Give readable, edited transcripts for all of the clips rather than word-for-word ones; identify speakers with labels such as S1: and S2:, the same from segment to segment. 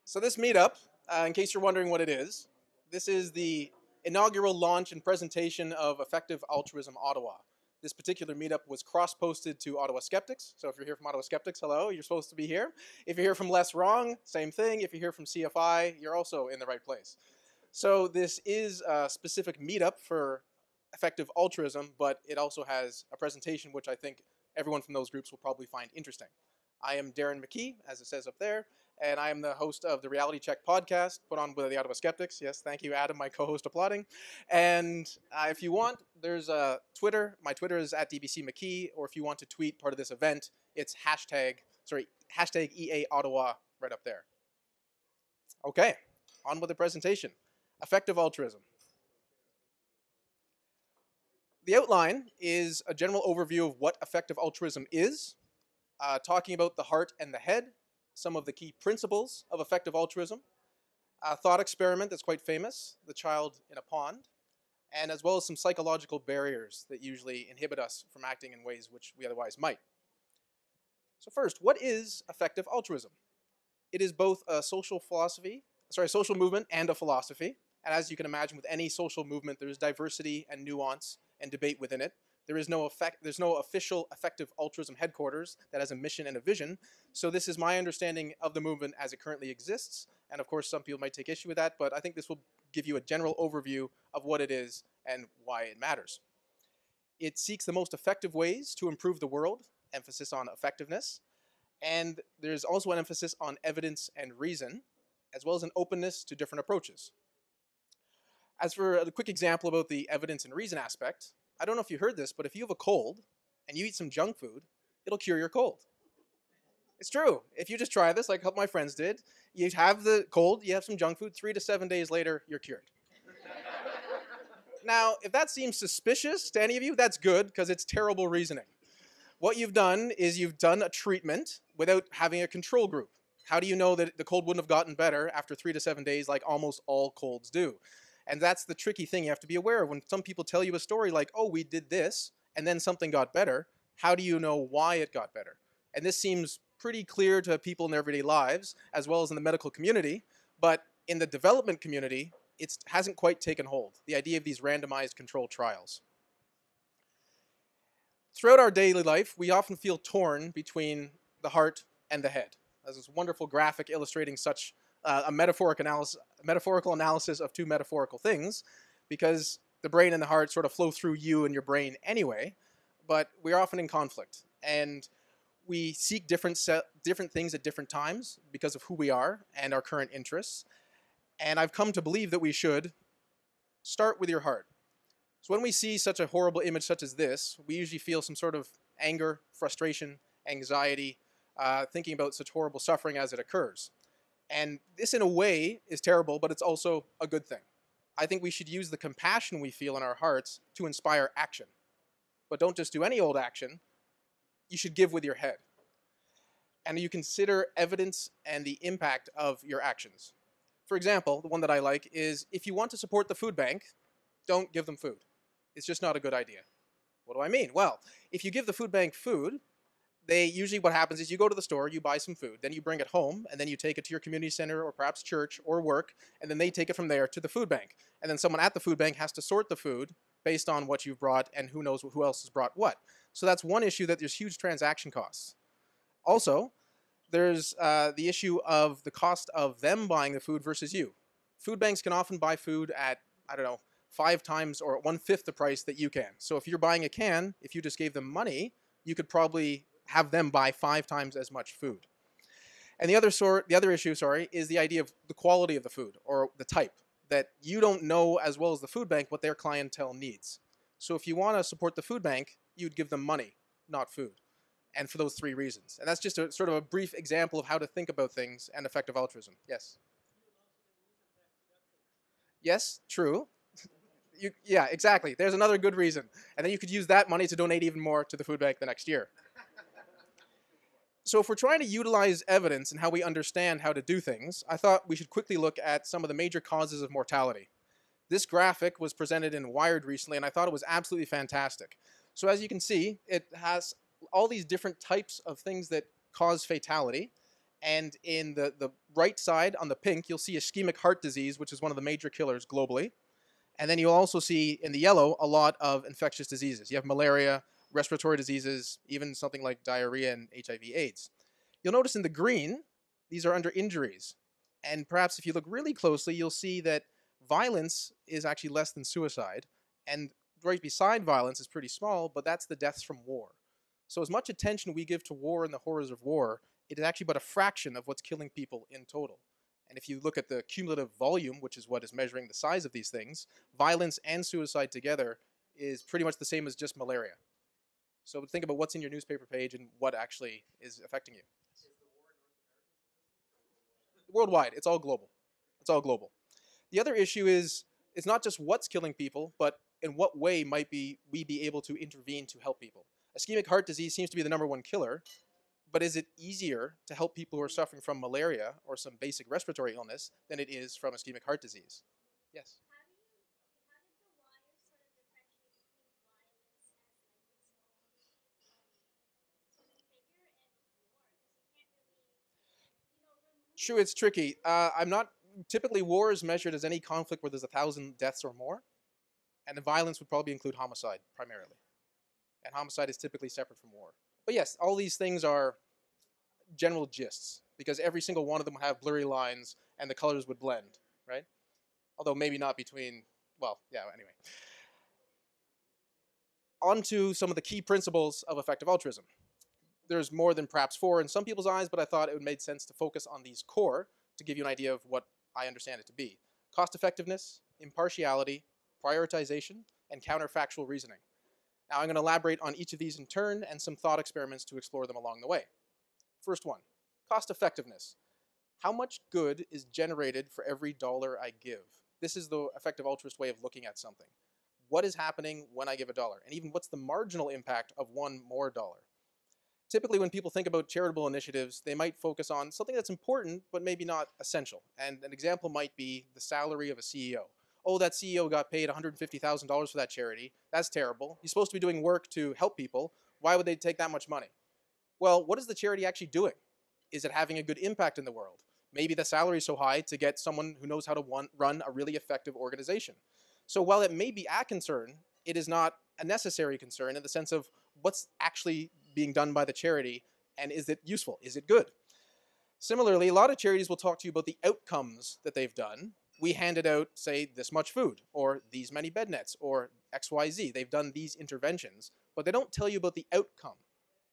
S1: So this meetup, in case you're wondering what it is, this is the inaugural launch and presentation of Effective Altruism Ottawa. This particular meetup was cross-posted to Ottawa Skeptics. So if you're here from Ottawa Skeptics, hello, you're supposed to be here. If you're here from Less Wrong, same thing. If you're here from CFI, you're also in the right place. So this is a specific meetup for Effective Altruism, but it also has a presentation which I think everyone from those groups will probably find interesting. I am Darren McKee, as it says up there, and I am the host of the Reality Check podcast, put on by the Ottawa Skeptics. Yes, thank you, Adam, my co-host, applauding. And if you want, there's a Twitter. My Twitter is at DBCMcKee, or if you want to tweet part of this event, it's hashtag EA Ottawa right up there. Okay, on with the presentation. Effective altruism. The outline is a general overview of what effective altruism is, talking about the heart and the head, some of the key principles of effective altruism, a thought experiment that's quite famous, the child in a pond, and as well as some psychological barriers that usually inhibit us from acting in ways which we otherwise might. So first, what is effective altruism? It is both a social movement and a philosophy. And as you can imagine, with any social movement, there's diversity and nuance and debate within it. There's no official effective altruism headquarters that has a mission and a vision. So this is my understanding of the movement as it currently exists. And of course, some people might take issue with that, but I think this will give you a general overview of what it is and why it matters. It seeks the most effective ways to improve the world, emphasis on effectiveness. And there's also an emphasis on evidence and reason, as well as an openness to different approaches. As for a quick example about the evidence and reason aspect, I don't know if you heard this, but if you have a cold and you eat some junk food, it'll cure your cold. It's true. If you just try this, like my friends did, you have the cold, you have some junk food, 3 to 7 days later, you're cured. Now, if that seems suspicious to any of you, that's good, because it's terrible reasoning. What you've done is you've done a treatment without having a control group. How do you know that the cold wouldn't have gotten better after 3 to 7 days like almost all colds do? And that's the tricky thing you have to be aware of. When some people tell you a story like, oh, we did this, and then something got better, how do you know why it got better? And this seems pretty clear to people in their everyday lives, as well as in the medical community, but in the development community, it hasn't quite taken hold, the idea of these randomized controlled trials. Throughout our daily life, we often feel torn between the heart and the head. There's this wonderful graphic illustrating such a metaphorical analysis of two metaphorical things, because the brain and the heart sort of flow through you and your brain anyway, but we're often in conflict, and we seek different things at different times because of who we are and our current interests. And I've come to believe that we should start with your heart. So when we see such a horrible image such as this, we usually feel some sort of anger, frustration, anxiety, thinking about such horrible suffering as it occurs. And this, in a way, is terrible, but it's also a good thing. I think we should use the compassion we feel in our hearts to inspire action. But don't just do any old action. You should give with your head. And you consider evidence and the impact of your actions. For example, the one that I like is, if you want to support the food bank, don't give them food. It's just not a good idea. What do I mean? Well, if you give the food bank food, what happens is you go to the store, you buy some food, then you bring it home, and then you take it to your community center or perhaps church or work, and then they take it from there to the food bank. And then someone at the food bank has to sort the food based on what you've brought, and who knows who else has brought what. So that's one issue, that there's huge transaction costs. Also, there's the issue of the cost of them buying the food versus you. Food banks can often buy food at, 5 times or 1/5 the price that you can. So if you're buying a can, if you just gave them money, you could probably have them buy 5 times as much food. And the other issue, is the idea of the quality of the food, or the type, that you don't know as well as the food bank what their clientele needs. So if you want to support the food bank, you'd give them money, not food. And for those 3 reasons. And that's just a sort of a brief example of how to think about things and effective altruism. Yes? Yes, true. Yeah, exactly. There's another good reason. And then you could use that money to donate even more to the food bank the next year. So if we're trying to utilize evidence in how we understand how to do things, I thought we should quickly look at some of the major causes of mortality. This graphic was presented in Wired recently, and I thought it was absolutely fantastic. So as you can see, it has all these different types of things that cause fatality, And in the right side on the pink, you'll see ischemic heart disease, which is one of the major killers globally. And then you'll also see in the yellow a lot of infectious diseases. You have malaria, respiratory diseases, even something like diarrhea and HIV/AIDS. You'll notice in the green, these are under injuries. And perhaps if you look really closely, you'll see that violence is actually less than suicide. And right beside violence is pretty small, but that's the deaths from war. So as much attention we give to war and the horrors of war, it is actually but a fraction of what's killing people in total. And if you look at the cumulative volume, which is what is measuring the size of these things, violence and suicide together is pretty much the same as just malaria. So think about what's in your newspaper page and what actually is affecting you. Worldwide, it's all global. It's all global. The other issue is it's not just what's killing people, but in what way might we be able to intervene to help people. Ischemic heart disease seems to be the number one killer, but is it easier to help people who are suffering from malaria or some basic respiratory illness than it is from ischemic heart disease? Yes. True, it's tricky. I'm not typically war is measured as any conflict where there's 1,000 deaths or more, and the violence would probably include homicide primarily, and homicide is typically separate from war. But yes, all these things are general gists because every single one of them would have blurry lines and the colors would blend, right? Although maybe not between. Well, yeah. Anyway, on to some of the key principles of effective altruism. There's more than perhaps four in some people's eyes, but I thought it would make sense to focus on these core to give you an idea of what I understand it to be. Cost effectiveness, impartiality, prioritization, and counterfactual reasoning. Now I'm going to elaborate on each of these in turn and some thought experiments to explore them along the way. First one, cost effectiveness. How much good is generated for every dollar I give? This is the effective altruist way of looking at something. What is happening when I give a dollar? And even what's the marginal impact of one more dollar? Typically when people think about charitable initiatives, they might focus on something that's important, but maybe not essential. And an example might be the salary of a CEO. Oh, that CEO got paid $150,000 for that charity. That's terrible. He's supposed to be doing work to help people. Why would they take that much money? Well, what is the charity actually doing? Is it having a good impact in the world? Maybe the salary is so high to get someone who knows how to run a really effective organization. So while it may be a concern, it is not a necessary concern in the sense of what's actually being done by the charity and is it useful? Is it good? Similarly, a lot of charities will talk to you about the outcomes that they've done. We handed out, say, this much food or these many bed nets or XYZ. They've done these interventions, but they don't tell you about the outcome.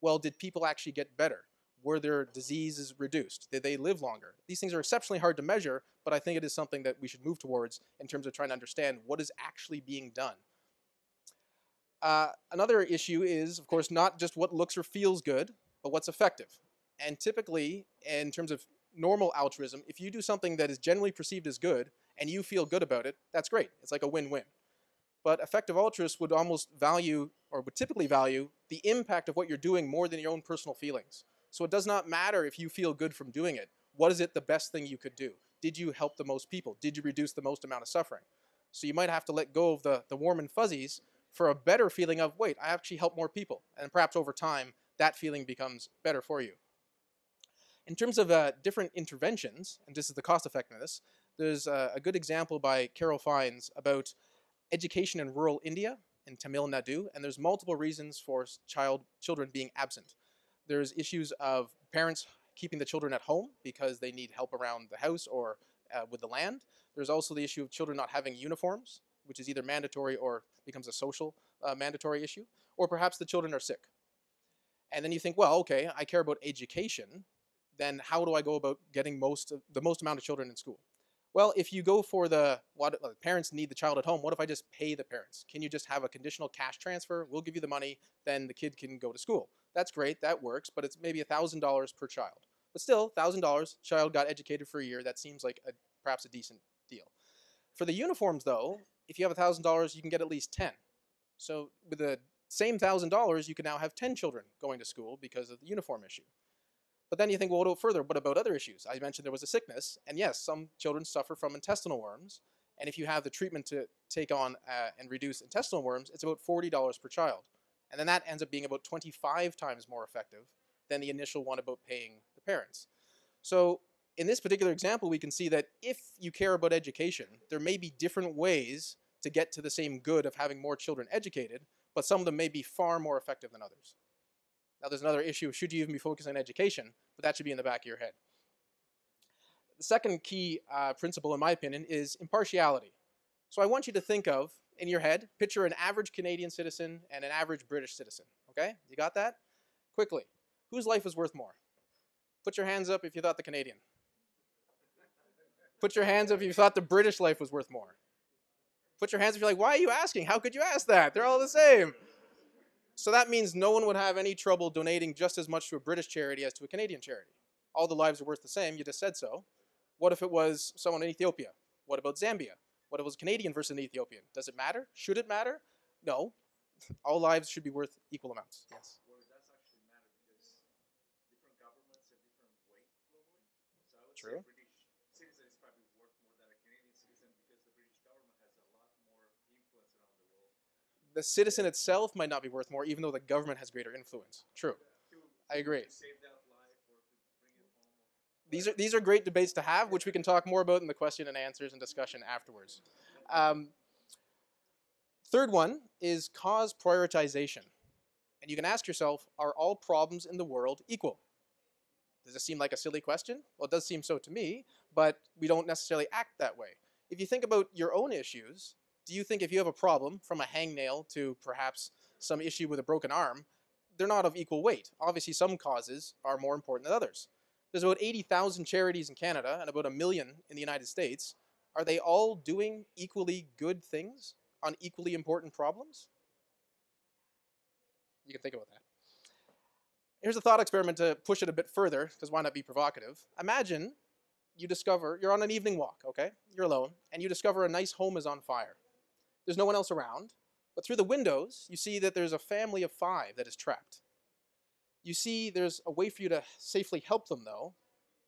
S1: Well, did people actually get better? Were their diseases reduced? Did they live longer? These things are exceptionally hard to measure, but I think it is something that we should move towards in terms of trying to understand what is actually being done. Another issue is, of course, not just what looks or feels good, but what's effective. And typically, in terms of normal altruism, if you do something that is generally perceived as good and you feel good about it, that's great. It's like a win-win. But effective altruists would almost value, or would typically value, the impact of what you're doing more than your own personal feelings. So it does not matter if you feel good from doing it. What is it the best thing you could do? Did you help the most people? Did you reduce the most amount of suffering? So you might have to let go of the warm and fuzzies for a better feeling of, wait, I actually helped more people. And perhaps over time, that feeling becomes better for you. In terms of different interventions, and this is the cost effectiveness, there's a good example by Carol Fiennes about education in rural India, in Tamil Nadu, and there's multiple reasons for children being absent. There's issues of parents keeping the children at home because they need help around the house or with the land. There's also the issue of children not having uniforms, which is either mandatory or becomes a social mandatory issue, or perhaps the children are sick. And then you think, well, okay, I care about education, then how do I go about getting the most amount of children in school? Well, if you go for what parents need the child at home, what if I just pay the parents? Can you just have a conditional cash transfer? We'll give you the money, then the kid can go to school. That's great, that works, but it's maybe $1,000 per child. But still, $1,000, child got educated for a year, that seems like perhaps a decent deal. For the uniforms though, if you have $1,000, you can get at least 10. So with the same $1,000, you can now have 10 children going to school because of the uniform issue. But then you think, well, what further? What about other issues? I mentioned there was a sickness, and yes, some children suffer from intestinal worms, and if you have the treatment to take on and reduce intestinal worms, it's about $40 per child. And then that ends up being about 25 times more effective than the initial one about paying the parents. So in this particular example, we can see that if you care about education, there may be different ways to get to the same good of having more children educated, but some of them may be far more effective than others. Now, there's another issue. Should you even be focusing on education? But that should be in the back of your head. The second key principle, in my opinion, is impartiality. So I want you to think of, in your head, picture an average Canadian citizen and an average British citizen. Okay? You got that? Quickly. Whose life is worth more? Put your hands up if you thought the Canadian. Put your hands up if you thought the British life was worth more. Put your hands up if you're like, why are you asking? How could you ask that? They're all the same. So that means no one would have any trouble donating just as much to a British charity as to a Canadian charity. All the lives are worth the same, you just said so. What if it was someone in Ethiopia? What about Zambia? What if it was a Canadian versus an Ethiopian? Does it matter? Should it matter? No. All lives should be worth equal amounts. Yes.
S2: Well, it does actually matter because different governments have different weight globally. So I would
S1: True.
S2: say British citizen is probably worth more than a Canadian citizen because the British government has a lot more influence around the world.
S1: The citizen itself might not be worth more, even though the government has greater influence. True. I agree.
S2: To save that life or to bring it home.
S1: These are great debates to have, which we can talk more about in the question and answers and discussion afterwards. Third one is cause prioritization. And you can ask yourself, are all problems in the world equal? Does this seem like a silly question? Well, it does seem so to me, but we don't necessarily act that way. If you think about your own issues, do you think if you have a problem, from a hangnail to perhaps some issue with a broken arm, they're not of equal weight? Obviously, some causes are more important than others. There's about 80,000 charities in Canada and about 1 million in the United States. Are they all doing equally good things on equally important problems? You can think about that. Here's a thought experiment to push it a bit further, because why not be provocative? Imagine you discover, you're on an evening walk, okay? You're alone, and you discover a nice home is on fire. There's no one else around, but through the windows, you see that there's a family of 5 that is trapped. You see there's a way for you to safely help them, though,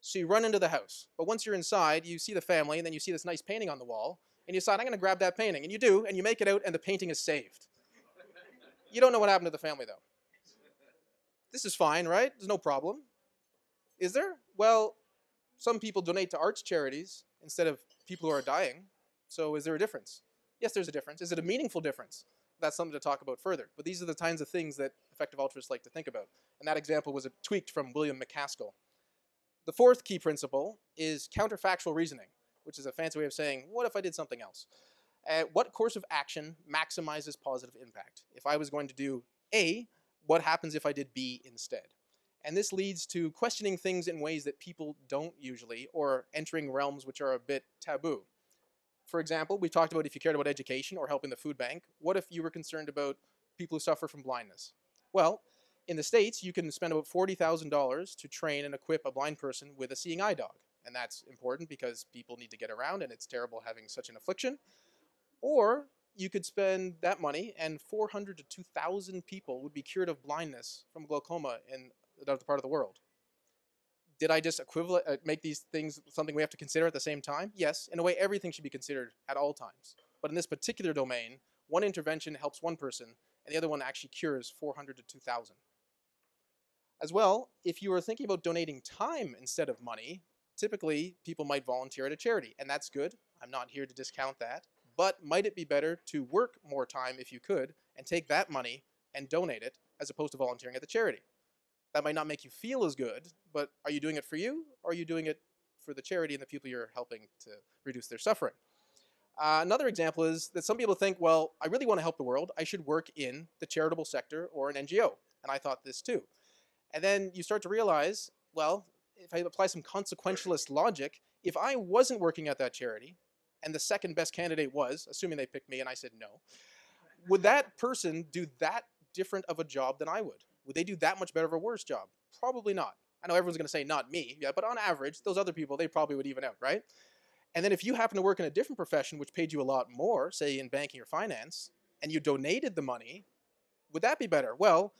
S1: so you run into the house. But once you're inside, you see the family, and then you see this nice painting on the wall, and you decide, I'm going to grab that painting. And you do, and you make it out, and the painting is saved. You don't know what happened to the family, though. This is fine, right? There's no problem. Is there? Well, some people donate to arts charities instead of people who are dying. So is there a difference? Yes, there's a difference. Is it a meaningful difference? That's something to talk about further. But these are the kinds of things that effective altruists like to think about. And that example was tweaked from William McCaskill. The fourth key principle is counterfactual reasoning, which is a fancy way of saying, what if I did something else? What course of action maximizes positive impact? If I was going to do A, what happens if I did B instead? And this leads to questioning things in ways that people don't usually, or entering realms which are a bit taboo. For example, we talked about if you cared about education or helping the food bank, what if you were concerned about people who suffer from blindness? Well, in the States, you can spend about $40,000 to train and equip a blind person with a seeing eye dog. And that's important because people need to get around and it's terrible having such an affliction. Or you could spend that money and 400 to 2,000 people would be cured of blindness from glaucoma in another part of the world. Did I just make these things something we have to consider at the same time? Yes, in a way, everything should be considered at all times. But in this particular domain, one intervention helps one person, and the other one actually cures 400 to 2,000. As well, if you are thinking about donating time instead of money, typically people might volunteer at a charity, and that's good. I'm not here to discount that. But might it be better to work more time if you could, and take that money and donate it, as opposed to volunteering at the charity? That might not make you feel as good, but are you doing it for you, or are you doing it for the charity and the people you're helping to reduce their suffering? Another example is that some people think, well, I really want to help the world. I should work in the charitable sector or an NGO. And I thought this too. And then you start to realize, well, if I apply some consequentialist logic, if I wasn't working at that charity, and the second best candidate was, assuming they picked me and I said no, would that person do that different of a job than I would? Would they do that much better of a worse job? Probably not. I know everyone's going to say not me, yeah, but on average, those other people, they probably would even out, right? And then if you happen to work in a different profession which paid you a lot more, say in banking or finance, and you donated the money, would that be better? Well,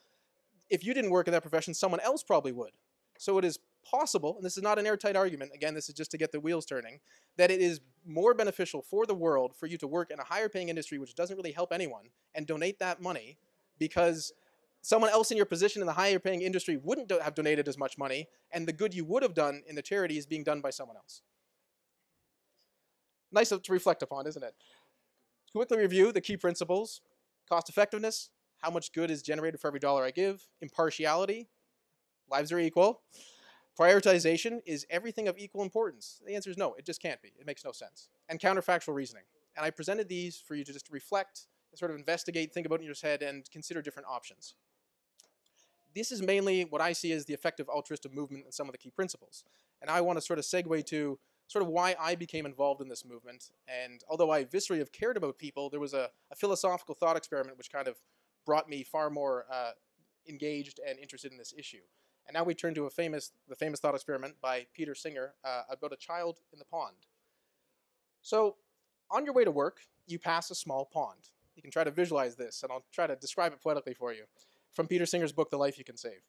S1: if you didn't work in that profession, someone else probably would. So it is possible, and this is not an airtight argument, again, this is just to get the wheels turning, that it is more beneficial for the world for you to work in a higher paying industry which doesn't really help anyone and donate that money, because someone else in your position in the higher paying industry wouldn't have donated as much money, and the good you would have done in the charity is being done by someone else. Nice to reflect upon, isn't it? Quickly review the key principles: cost effectiveness, how much good is generated for every dollar I give; impartiality, lives are equal; prioritization, is everything of equal importance? The answer is no, it just can't be. It makes no sense. And counterfactual reasoning. And I presented these for you to just reflect, sort of investigate, think about in your head, and consider different options. This is mainly what I see as the effective altruistic movement and some of the key principles. And I want to sort of segue to sort of why I became involved in this movement. And although I viscerally have cared about people, there was a philosophical thought experiment which kind of brought me far more engaged and interested in this issue. And now we turn to the famous thought experiment by Peter Singer about a child in the pond. So on your way to work, you pass a small pond. You can try to visualize this, and I'll try to describe it poetically for you, from Peter Singer's book, The Life You Can Save.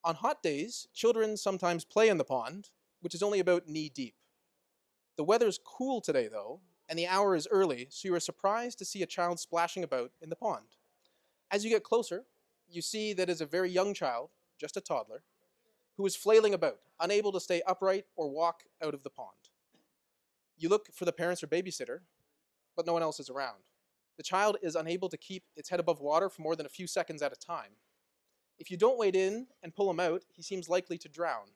S1: On hot days, children sometimes play in the pond, which is only about knee deep. The weather's cool today, though, and the hour is early, so you are surprised to see a child splashing about in the pond. As you get closer, you see that it is a very young child, just a toddler, who is flailing about, unable to stay upright or walk out of the pond. You look for the parents or babysitter, but no one else is around. The child is unable to keep its head above water for more than a few seconds at a time. If you don't wade in and pull him out, he seems likely to drown.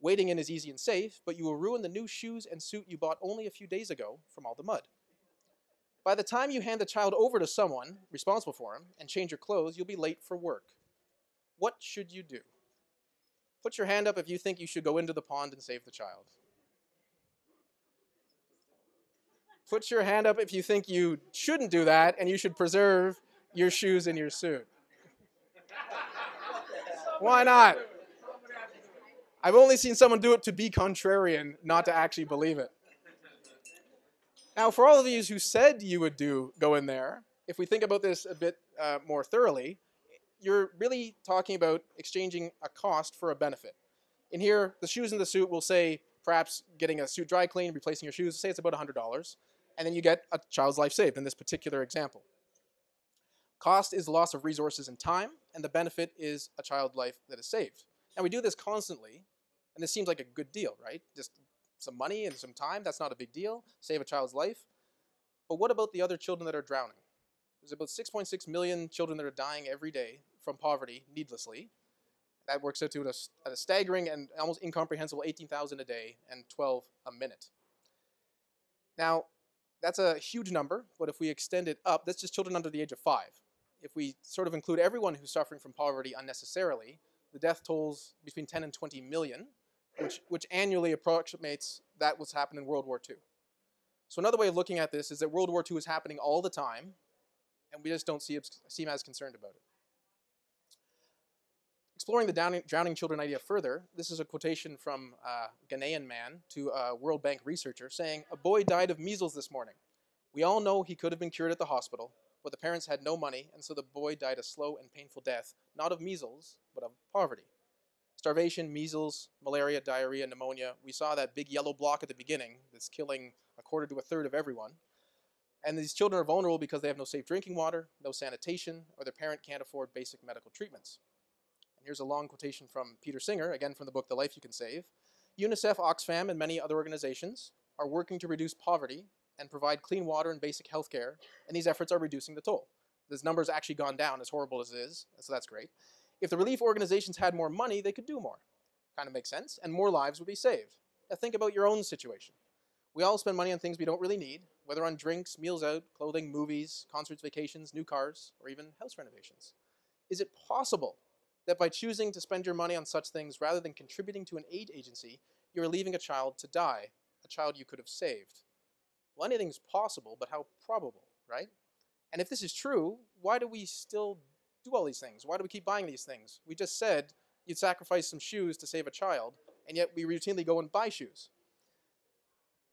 S1: Wading in is easy and safe, but you will ruin the new shoes and suit you bought only a few days ago from all the mud. By the time you hand the child over to someone responsible for him and change your clothes, you'll be late for work. What should you do? Put your hand up if you think you should go into the pond and save the child. Put your hand up if you think you shouldn't do that and you should preserve your shoes and your suit. Why not? I've only seen someone do it to be contrarian, not to actually believe it. Now, for all of you who said you would go in there, if we think about this a bit more thoroughly, you're really talking about exchanging a cost for a benefit. In here, the shoes and the suit will say, perhaps getting a suit dry cleaned, replacing your shoes, say it's about $100, and then you get a child's life saved in this particular example. Cost is loss of resources and time, and the benefit is a child life that is saved. And we do this constantly, and this seems like a good deal, right? Just some money and some time, that's not a big deal. Save a child's life. But what about the other children that are drowning? There's about 6.6 million children that are dying every day from poverty needlessly. That works out to a staggering and almost incomprehensible 18,000 a day and 12 a minute. Now, that's a huge number, but if we extend it up, that's just children under the age of 5. If we sort of include everyone who's suffering from poverty unnecessarily, the death tolls between 10 and 20 million, which annually approximates that what's happened in World War II. So another way of looking at this is that World War II is happening all the time, and we just don't seem as concerned about it. Exploring the drowning children idea further, this is a quotation from a Ghanaian man to a World Bank researcher saying, "A boy died of measles this morning. We all know he could have been cured at the hospital, but the parents had no money, and so the boy died a slow and painful death, not of measles, but of poverty." Starvation, measles, malaria, diarrhea, pneumonia. We saw that big yellow block at the beginning that's killing a quarter to a third of everyone. And these children are vulnerable because they have no safe drinking water, no sanitation, or their parent can't afford basic medical treatments. And here's a long quotation from Peter Singer, again from the book The Life You Can Save. UNICEF, Oxfam, and many other organizations are working to reduce poverty and provide clean water and basic health care, and these efforts are reducing the toll. This number's actually gone down, as horrible as it is, so that's great. If the relief organizations had more money, they could do more. Kind of makes sense, and more lives would be saved. Now think about your own situation. We all spend money on things we don't really need, whether on drinks, meals out, clothing, movies, concerts, vacations, new cars, or even house renovations. Is it possible that by choosing to spend your money on such things rather than contributing to an aid agency, you are leaving a child to die, a child you could have saved? Well, anything's possible, but how probable, right? And if this is true, why do we still do all these things? Why do we keep buying these things? We just said you'd sacrifice some shoes to save a child, and yet we routinely go and buy shoes.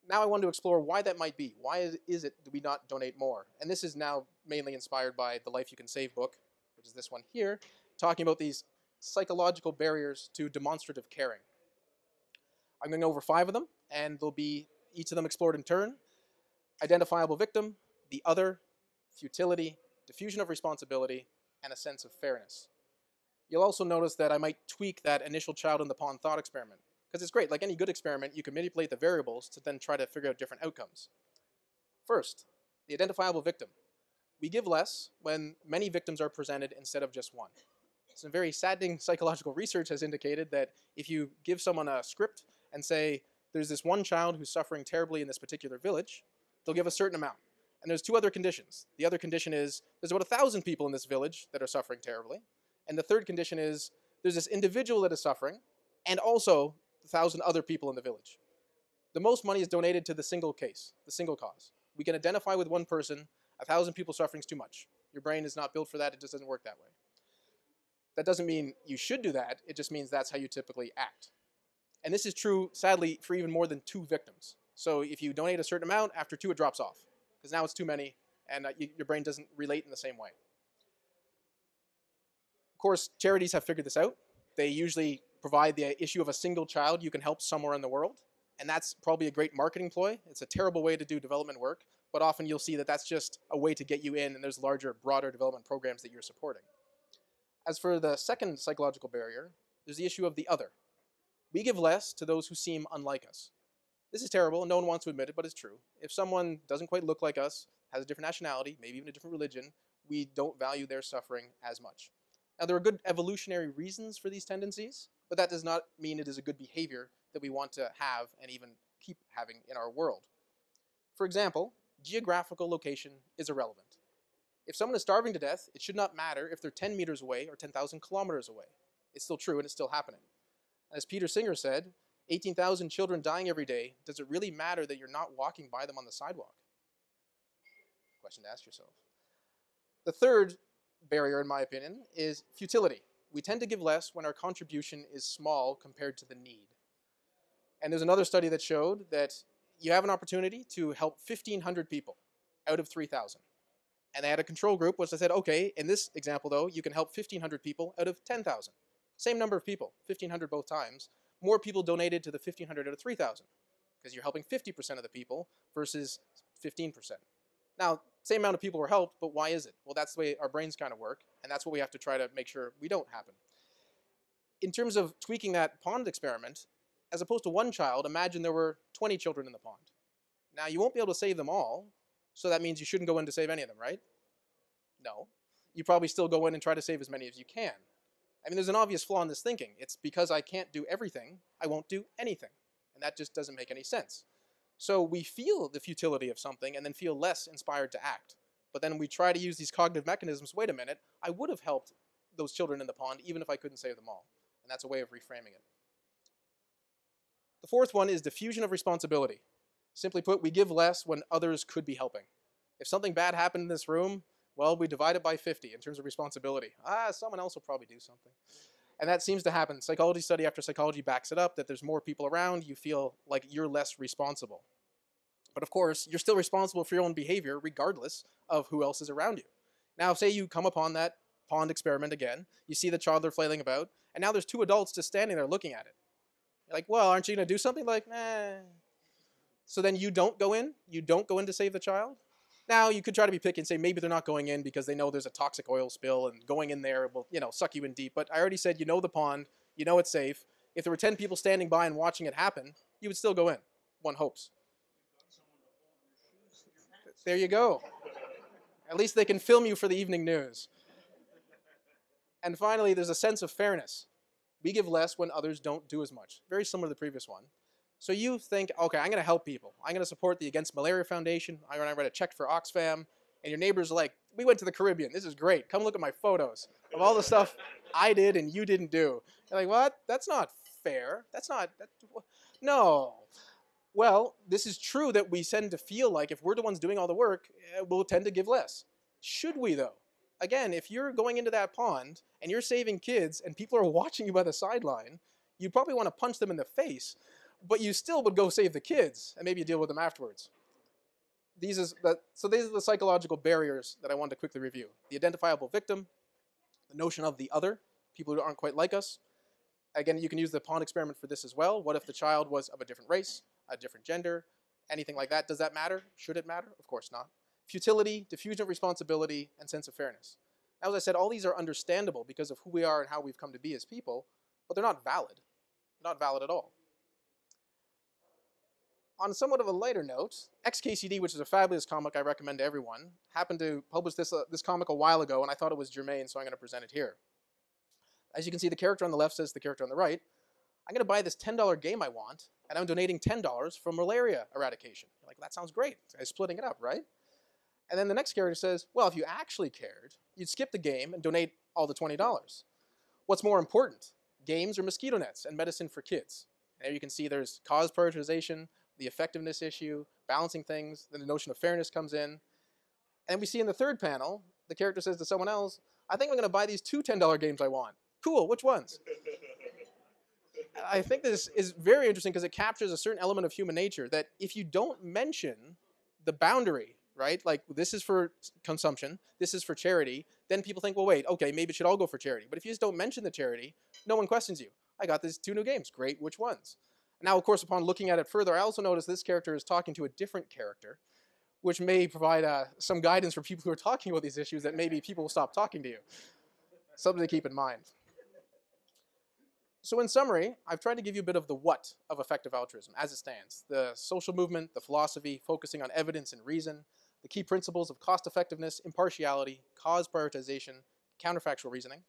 S1: Now I want to explore why that might be. Why is it do we not donate more? And this is now mainly inspired by the Life You Can Save book, which is this one here, talking about these psychological barriers to demonstrative caring. I'm going over 5 of them, and they'll be each of them explored in turn. Identifiable victim, the other, futility, diffusion of responsibility, and a sense of fairness. You'll also notice that I might tweak that initial child in the pond thought experiment. Because it's great, like any good experiment, you can manipulate the variables to then try to figure out different outcomes. First, the identifiable victim. We give less when many victims are presented instead of just one. Some very saddening psychological research has indicated that if you give someone a script and say, there's this one child who's suffering terribly in this particular village, they'll give a certain amount. And there's two other conditions. The other condition is there's about 1,000 people in this village that are suffering terribly. And the third condition is there's this individual that is suffering and also 1,000 other people in the village. The most money is donated to the single case, the single cause. We can identify with one person, 1,000 people suffering is too much. Your brain is not built for that, it just doesn't work that way. That doesn't mean you should do that, it just means that's how you typically act. And this is true, sadly, for even more than 2 victims. So if you donate a certain amount, after 2 it drops off, because now it's too many, and your brain doesn't relate in the same way. Of course, charities have figured this out. They usually provide the issue of a single child you can help somewhere in the world, and that's probably a great marketing ploy. It's a terrible way to do development work, but often you'll see that that's just a way to get you in, and there's larger, broader development programs that you're supporting. As for the second psychological barrier, there's the issue of the other. We give less to those who seem unlike us. This is terrible, and no one wants to admit it, but it's true. If someone doesn't quite look like us, has a different nationality, maybe even a different religion, we don't value their suffering as much. Now, there are good evolutionary reasons for these tendencies, but that does not mean it is a good behavior that we want to have and even keep having in our world. For example, geographical location is irrelevant. If someone is starving to death, it should not matter if they're 10 meters away or 10,000 kilometers away. It's still true and it's still happening. As Peter Singer said, 18,000 children dying every day, does it really matter that you're not walking by them on the sidewalk? Question to ask yourself. The third barrier, in my opinion, is futility. We tend to give less when our contribution is small compared to the need. And there's another study that showed that you have an opportunity to help 1,500 people out of 3,000. And they had a control group, which they said, okay, in this example, though, you can help 1,500 people out of 10,000. Same number of people, 1,500 both times. More people donated to the 1,500 out of 3,000 because you're helping 50% of the people versus 15%. Now, same amount of people were helped, but why is it? Well, that's the way our brains kind of work, and that's what we have to try to make sure we don't happen. In terms of tweaking that pond experiment, as opposed to one child, imagine there were 20 children in the pond. Now, you won't be able to save them all, so that means you shouldn't go in to save any of them, right? No. You probably still go in and try to save as many as you can. I mean, there's an obvious flaw in this thinking. It's because I can't do everything, I won't do anything. And that just doesn't make any sense. So we feel the futility of something and then feel less inspired to act. But then we try to use these cognitive mechanisms. Wait a minute, I would have helped those children in the pond even if I couldn't save them all. And that's a way of reframing it. The fourth one is diffusion of responsibility. Simply put, we give less when others could be helping. If something bad happened in this room, well, we divide it by 50 in terms of responsibility. Someone else will probably do something. And that seems to happen. Psychology study after psychology backs it up, that there's more people around, you feel like you're less responsible. But of course, you're still responsible for your own behavior regardless of who else is around you. Now, say you come upon that pond experiment again, you see the child they're flailing about, and now there's 2 adults just standing there looking at it. You're like, well, aren't you going to do something? Like, nah. So then you don't go in? You don't go in to save the child? Now, you could try to be picky and say maybe they're not going in because they know there's a toxic oil spill and going in there will, suck you in deep. But I already said you know the pond, you know it's safe. If there were 10 people standing by and watching it happen, you would still go in. One hopes. There you go. At least they can film you for the evening news. And finally, there's a sense of fairness. We give less when others don't do as much. Very similar to the previous one. So you think, okay, I'm going to help people. I'm going to support the Against Malaria Foundation. I'm going to write a check for Oxfam. And your neighbor's like, we went to the Caribbean. This is great. Come look at my photos of all the stuff I did and you didn't do. You're like, what? That's not fair. No. Well, this is true that we tend to feel like if we're the ones doing all the work, we'll tend to give less. Should we, though? Again, if you're going into that pond and you're saving kids and people are watching you by the sideline, you probably want to punch them in the face. But you still would go save the kids, and maybe you deal with them afterwards. So these are the psychological barriers that I wanted to quickly review. The identifiable victim, the notion of the other, people who aren't quite like us. Again, you can use the pond experiment for this as well. What if the child was of a different race, a different gender, anything like that? Does that matter? Should it matter? Of course not. Futility, diffusion of responsibility, and sense of fairness. As I said, all these are understandable because of who we are and how we've come to be as people, but they're not valid. They're not valid at all. On somewhat of a lighter note, XKCD, which is a fabulous comic I recommend to everyone, happened to publish this comic a while ago, and I thought it was germane, so I'm going to present it here. As you can see, the character on the left says to the character on the right, I'm going to buy this $10 game I want, and I'm donating $10 for malaria eradication. You're like, that sounds great. I'm splitting it up, right? And then the next character says, well, if you actually cared, you'd skip the game and donate all the $20. What's more important, games or mosquito nets and medicine for kids? And there you can see there's cause prioritization, the effectiveness issue, balancing things, then the notion of fairness comes in. And we see in the third panel, the character says to someone else, I think I'm going to buy these two $10 games I want. Cool, which ones? I think this is very interesting because it captures a certain element of human nature that if you don't mention the boundary, right? Like this is for consumption, this is for charity, then people think, well, wait, okay, maybe it should all go for charity. But if you just don't mention the charity, no one questions you. I got these two new games, great, which ones? Now, of course, upon looking at it further, I also notice this character is talking to a different character, which may provide some guidance for people who are talking about these issues that maybe people will stop talking to you. Something to keep in mind. So in summary, I've tried to give you a bit of the what of effective altruism as it stands. The social movement, the philosophy, focusing on evidence and reason, the key principles of cost effectiveness, impartiality, cause prioritization, counterfactual reasoning.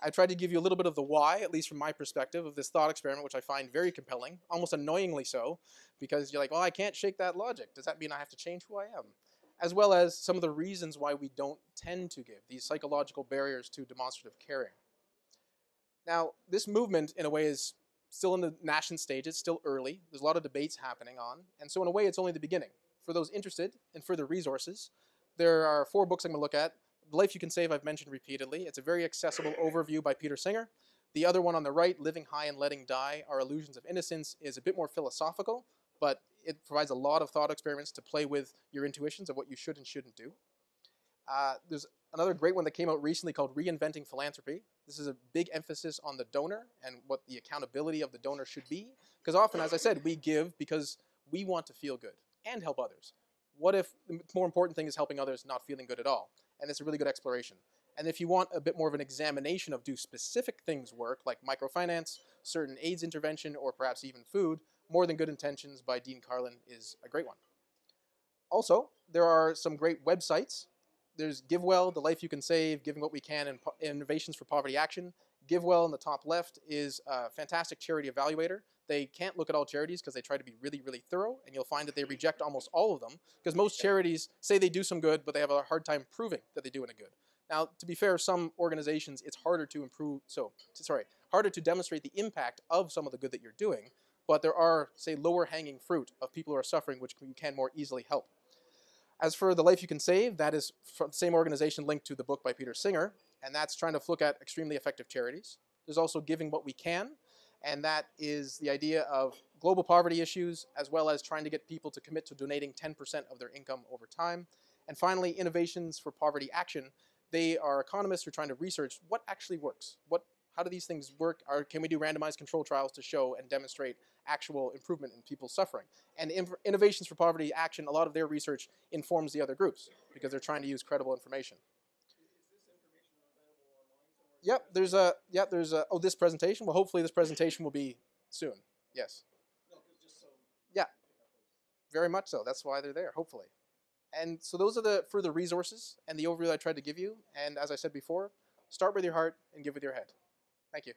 S1: I tried to give you a little bit of the why, at least from my perspective, of this thought experiment, which I find very compelling, almost annoyingly so, because you're like, well, I can't shake that logic. Does that mean I have to change who I am? As well as some of the reasons why we don't tend to give, these psychological barriers to demonstrative caring. Now, this movement, in a way, is still in the nascent stage. It's still early. There's a lot of debates happening on. And so in a way, it's only the beginning. For those interested in further resources, there are 4 books I'm going to look at. The Life You Can Save, I've mentioned repeatedly. It's a very accessible overview by Peter Singer. The other one on the right, Living High and Letting Die, Our Illusions of Innocence, is a bit more philosophical, but it provides a lot of thought experiments to play with your intuitions of what you should and shouldn't do. There's another great one that came out recently called Reinventing Philanthropy. This is a big emphasis on the donor and what the accountability of the donor should be. Because often, as I said, we give because we want to feel good and help others. What if the more important thing is helping others not feeling good at all? And it's a really good exploration. And if you want a bit more of an examination of do specific things work, like microfinance, certain AIDS intervention, or perhaps even food, More Than Good Intentions by Dean Carlin is a great one. Also, there are some great websites. There's GiveWell, The Life You Can Save, Giving What We Can, and Innovations for Poverty Action. GiveWell in the top left is a fantastic charity evaluator. They can't look at all charities because they try to be really, really thorough, and you'll find that they reject almost all of them because most charities say they do some good, but they have a hard time proving that they do any good. Now, to be fair, some organizations, it's harder to harder to demonstrate the impact of some of the good that you're doing, but there are, say, lower hanging fruit of people who are suffering, which you can more easily help. As for The Life You Can Save, that is from the same organization linked to the book by Peter Singer, and that's trying to look at extremely effective charities. There's also Giving What We Can, and that is the idea of global poverty issues, as well as trying to get people to commit to donating 10% of their income over time. And finally, Innovations for Poverty Action. They are economists who are trying to research what actually works. How do these things work? Can we do randomized control trials to show and demonstrate actual improvement in people's suffering? And Innovations for Poverty Action, a lot of their research informs the other groups because they're trying to use credible information. Yep, this presentation. Well, hopefully this presentation will be soon. Yes. Yeah, very much so. That's why they're there, hopefully. And so those are the further resources and the overview I tried to give you. And as I said before, start with your heart and give with your head. Thank you.